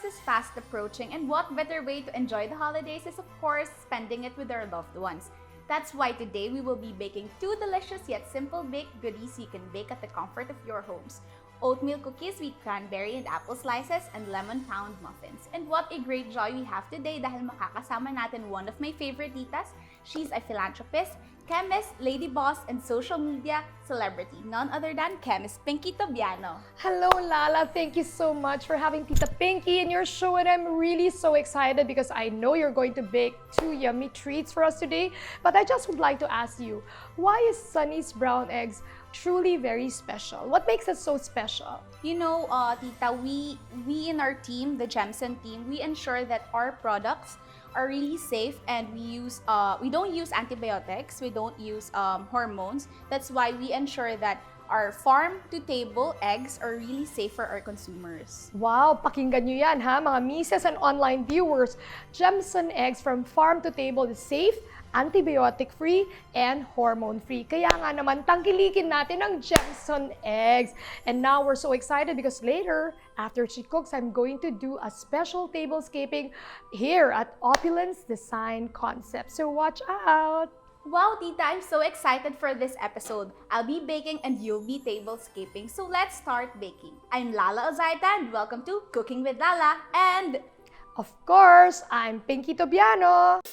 is fast approaching, and what better way to enjoy the holidays is, of course, spending it with our loved ones. That's why today we will be baking two delicious yet simple baked goodies you can bake at the comfort of your homes. Oatmeal cookies with cranberry and apple slices and lemon pound muffins. And what a great joy we have today dahil makakasama natin one of my favorite titas. She's a philanthropist, chemist, lady boss, and social media celebrity, none other than Chemist Pinky Tobiano. Hello, Lala. Thank you so much for having Tita Pinky in your show, and I'm really so excited because I know you're going to bake two yummy treats for us today. But I just would like to ask you, why is Sunny's brown eggs truly very special? What makes it so special? You know, Tita, we in our team, the Gemsun team, we ensure that our products are really safe, and we don't use antibiotics, we don't use hormones. That's why we ensure that our farm-to-table eggs are really safe for our consumers. Wow, pakinggan nyo yan ha, mga mises and online viewers. Gemsun eggs from farm to table is safe, antibiotic-free, and hormone-free. Kaya nga naman, tangkilikin natin ang Gemsun eggs. And now we're so excited because later, after she cooks, I'm going to do a special tablescaping here at Opulence Design Concept. So watch out! Wow, Tita, I'm so excited for this episode. I'll be baking and you'll be tablescaping. So let's start baking. I'm Lala Ozaeta and welcome to Cooking with Lala. And of course, I'm Pinky Tobiano.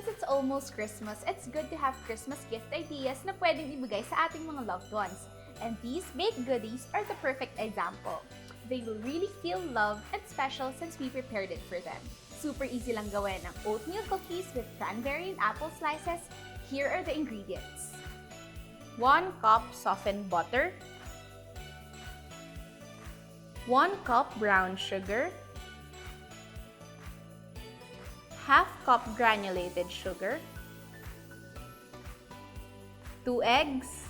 since it's almost Christmas, it's good to have Christmas gift ideas na pwedeng ibigay sa ating mga loved ones. And these baked goodies are the perfect example. They will really feel loved and special since we prepared it for them. Super easy lang gawin ang oatmeal cookies with cranberry and apple slices. Here are the ingredients. 1 cup softened butter, 1 cup brown sugar, half cup granulated sugar, 2 eggs,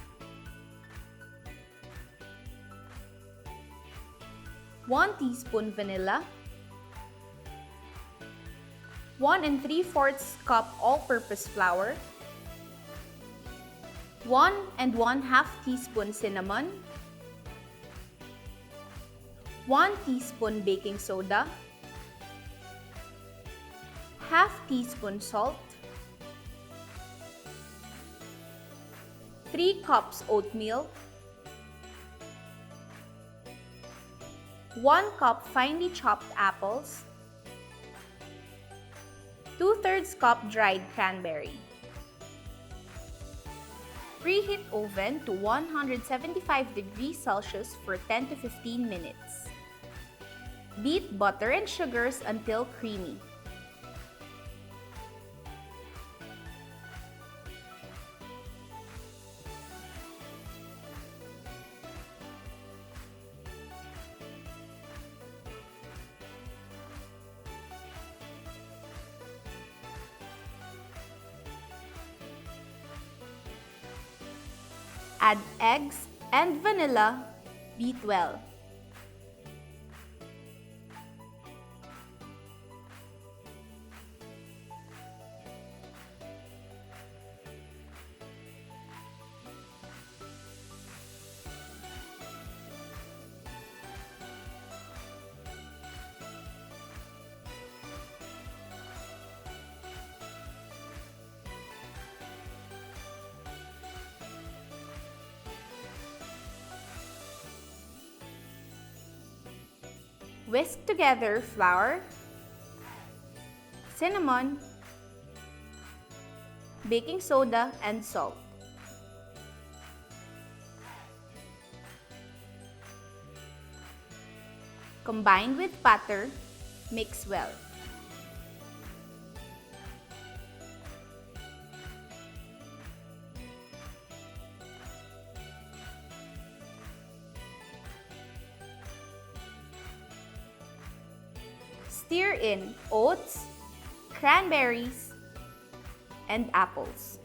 1 teaspoon vanilla, 1 3/4 cup all-purpose flour, 1 1/2 teaspoon cinnamon, 1 teaspoon baking soda, half teaspoon salt, 3 cups oatmeal, 1 cup finely chopped apples, 2/3 cup dried cranberry. Preheat oven to 175 degrees Celsius for 10 to 15 minutes. Beat butter and sugars until creamy. Add eggs and vanilla, beat well. Whisk together flour, cinnamon, baking soda, and salt. Combine with batter, mix well. Stir in oats, cranberries, and apples.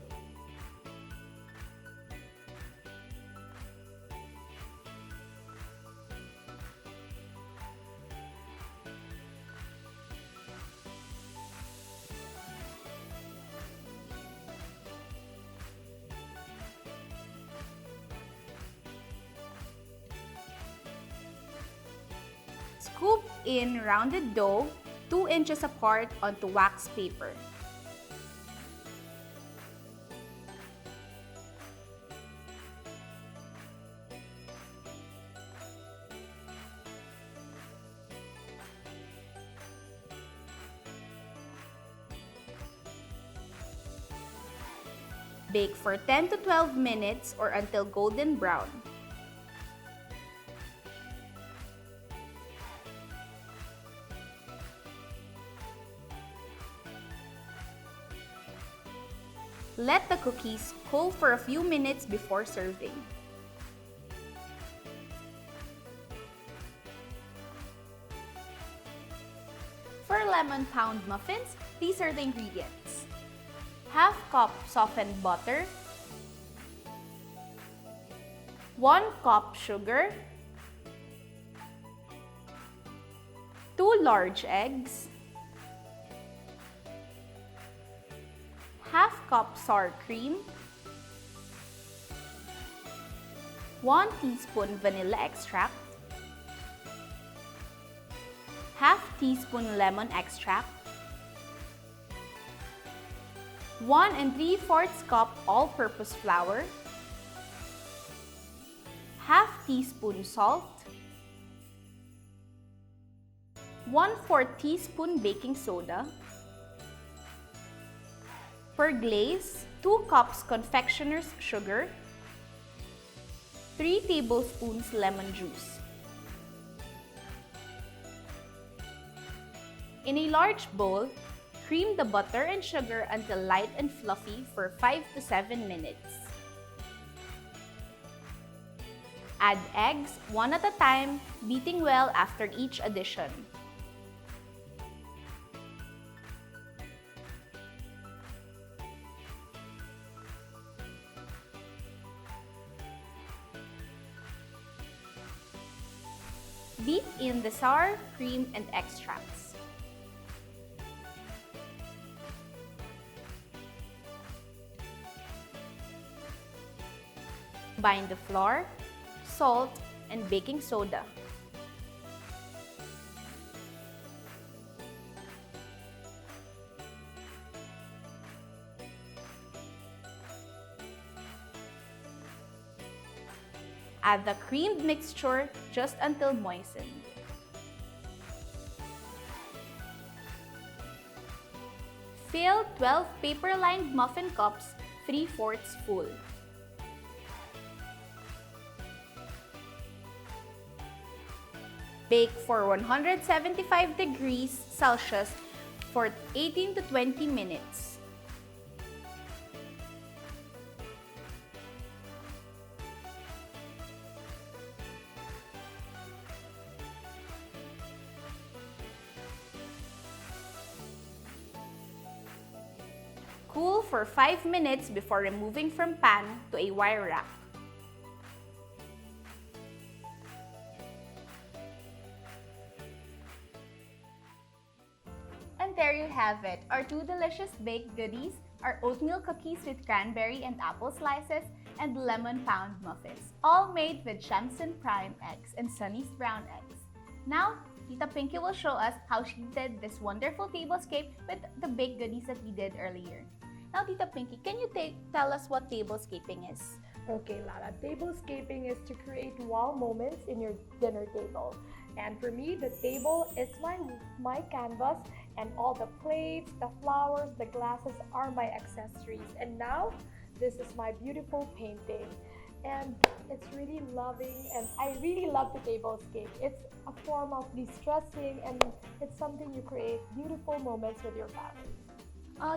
Scoop in rounded dough 2 inches apart onto wax paper. Bake for 10 to 12 minutes or until golden brown. Let the cookies cool for a few minutes before serving. For lemon pound muffins, these are the ingredients. Half cup softened butter, 1 cup sugar, 2 large eggs, half cup sour cream, 1 teaspoon vanilla extract, half teaspoon lemon extract, 1 3/4 cup all-purpose flour, half teaspoon salt, 1/4 teaspoon baking soda. For glaze, 2 cups confectioner's sugar, 3 tablespoons lemon juice. In a large bowl, cream the butter and sugar until light and fluffy for 5 to 7 minutes. Add eggs one at a time, beating well after each addition. Beat in the sour cream and extracts. Combine the flour, salt, and baking soda. Add the creamed mixture just until moistened. Fill 12 paper-lined muffin cups 3/4 full. Bake for 175 degrees Celsius for 18 to 20 minutes. Cool for 5 minutes before removing from pan to a wire wrap. And there you have it, our 2 delicious baked goodies, our oatmeal cookies with cranberry and apple slices, and lemon pound muffins, all made with Gemsun Prime Eggs and Sunny's brown eggs. Now, Tita Pinky will show us how she did this wonderful tablescape with the baked goodies that we did earlier. Now, Tita Pinky, can you tell us what tablescaping is? Okay, Lala, tablescaping is to create wow moments in your dinner table. And for me, the table is my canvas, and all the plates, the flowers, the glasses are my accessories. And now, this is my beautiful painting. And it's really loving, and I really love the tablescape. It's a form of de-stressing, and it's something you create beautiful moments with your family.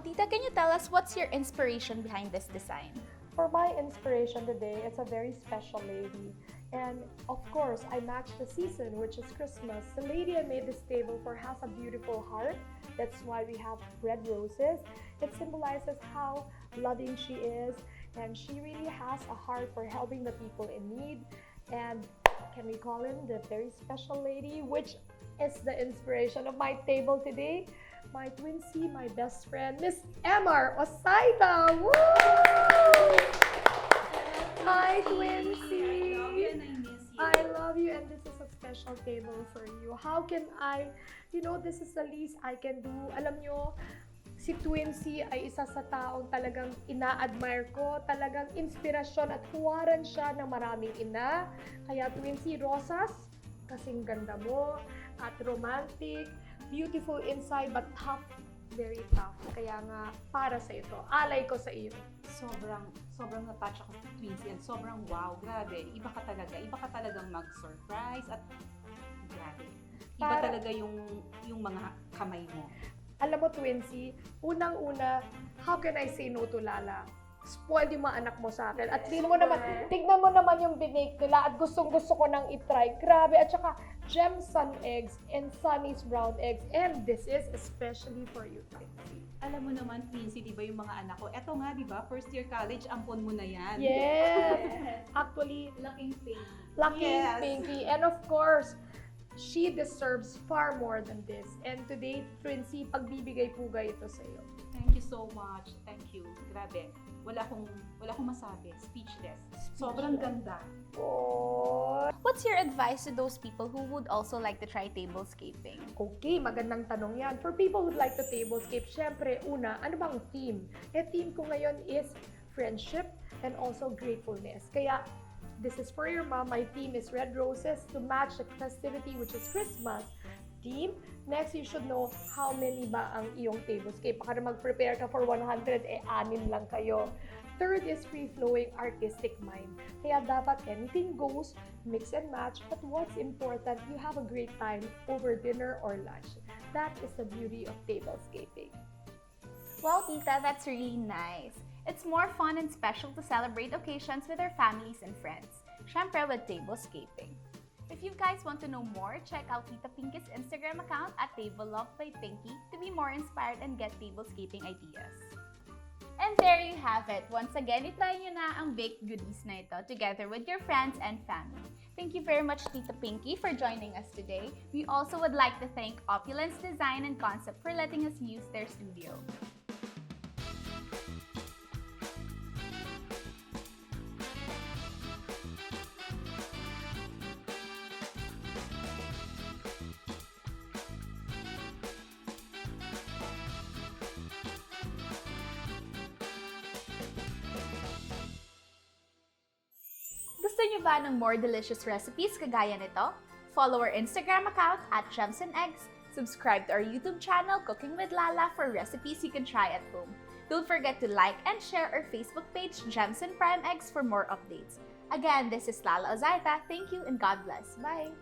Tita, can you tell us what's your inspiration behind this design? For my inspiration today, it's a very special lady. And of course, I matched the season, which is Christmas. The lady I made this table for has a beautiful heart. That's why we have red roses. It symbolizes how loving she is. And she really has a heart for helping the people in need. And can we call him the very special lady, which is the inspiration of my table today? My twinsy, my best friend, Miss Emma Ozaeta. Woo! Hi, twinsy. I love you and I miss you. I love you, and this is a special special table for you. How can I, this is the least I can do. Alam nyo, si Twinsie ay isa sa taong talagang ina-admire ko, talagang inspirasyon at huwaran siya ng maraming ina. Kaya Twinsie, rosas, kasing ganda mo, at romantic, beautiful inside but tough, very tough. Kaya nga, para sa ito, alay ko sa iyo. Sobrang na-touch ako sa Twinsie and sobrang wow, grabe. Iba ka talagang mag-surprise at grabe. Iba talaga yung mga kamay mo. Alam mo, Twinsie, unang-una, how can I say no to Lala? Spoiled yung mga anak mo sa akin. At tignan mo naman yung binake nila at gustong-gusto ko nang itry. Grabe. At saka, Gemsun Eggs and Sunny's Brown Eggs. And this is especially for you, Twinsie. Alam mo naman, Twinsie, di ba yung mga anak ko? Eto nga, di ba? First year college, ampon mo na yan. Yes! Actually, Laking thing. lucky Yes. Pinky. And of course, she deserves far more than this. And today, Twinsie, pagbibigay-pugay ito sa iyo. Thank you so much. Thank you. Grabe. Wala akong masabi. Speechless. Sobrang ganda. Oh. What's your advice to those people who would also like to try tablescaping? Okay, magandang tanong yan. For people who'd like to tablescape, syempre, una, ano bang theme? Theme ko ngayon is friendship and also gratefulness. Kaya, this is for your mom. My theme is red roses to match the festivity, which is Christmas theme. Next, you should know how many ba ang iyong tablescape. Baka na mag-prepare ka for 100, 6 lang kayo. Third is free-flowing artistic mind. Kaya dapat anything goes, mix and match, but what's important, you have a great time over dinner or lunch. That is the beauty of tablescaping. Well, Tita, that's really nice. It's more fun and special to celebrate occasions with our families and friends. Syempre with tablescaping. If you guys want to know more, check out Tita Pinky's Instagram account at Table Love by Pinky to be more inspired and get tablescaping ideas. And there you have it. Once again, itry nyo na ang baked goodies na ito together with your friends and family. Thank you very much, Tita Pinky, for joining us today. We also would like to thank Opulence Design and Concept for letting us use their studio. Gusto niyo ba ng more delicious recipes kagaya nito? Follow our Instagram account at Gemsun Eggs. Subscribe to our YouTube channel, Cooking with Lala, for recipes you can try at home. Don't forget to like and share our Facebook page, Gemsun Prime Eggs, for more updates. Again, this is Lala Ozaeta. Thank you and God bless. Bye!